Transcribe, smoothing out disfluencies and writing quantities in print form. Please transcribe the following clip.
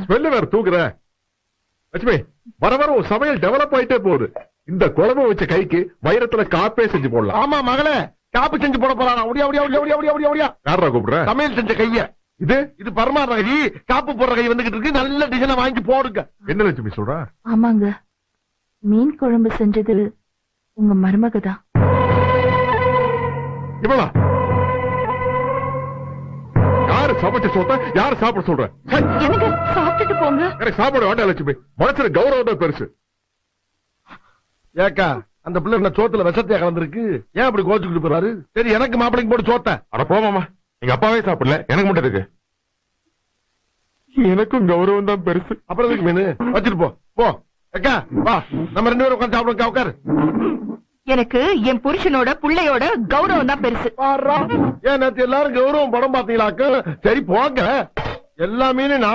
Smell வேற தூக்குற. லட்சுமி, வர வர ஒரு சமையல் டெவலப் ஆயிட்டே போகுது. இந்த குழம்பு வச்ச கைக்கு வைரத்துல காப்பே செஞ்சு போடலாம். ஆமா மகளே, காப்பு செஞ்சு போட போறான். ஒடியா ஒடியா ஒடியா ஒடியா ஒடியா ஒடியா. யாரா கூப்பிடுற? சமையல் செஞ்ச கைய. இது பரமாற கை, காப்பு போடுற கை வந்துகிட்டு இருக்கு. நல்ல டிசைனை வாங்கி போடுங்க. என்ன லட்சுமி சொல்ற? ஆமாங்க, மீன் குழம்பு செஞ்சது உங்க மருமகதான். இவளா? யாரு சமைச்ச சொத்த யாரு சாப்பிட சொல்ற? எனக்கு சாப்பிட்டுட்டு போங்க. எனக்கு சாப்பாடு வேண்டாம் லட்சுமி. மனசுல கௌரவம் தான் பெருசு. ஏக்கா, அந்த பிள்ளை என்ன சோத்துல விஷத்தையா கலந்துருக்கு? ஏன் அப்படி கோச்சுக்கிட்டு போறாரு? சரி, எனக்கு மாப்பிளைக்கு போட்டு சோத்த. அட போமாமா, எங்க அப்பாவே சாப்பிடல, எனக்கு மட்டும் இருக்கு. எனக்கும் கௌரவம் தான் பெருசு. அப்புறம் எதுக்கு மீன் வச்சிட்டு போ. போ அக்கா, வா நம்ம 2 பேரும் உட்காந்து சாப்பிடுங்க. உட்காரு. எனக்கு என் புருஷனோட புள்ளையோட கௌரவம் தான் பெருசு. ஏன் நேத்து எல்லாரும் கௌரவம் படம் பாத்தீங்களாக்க? சரி போங்க. எல்லா மீனும்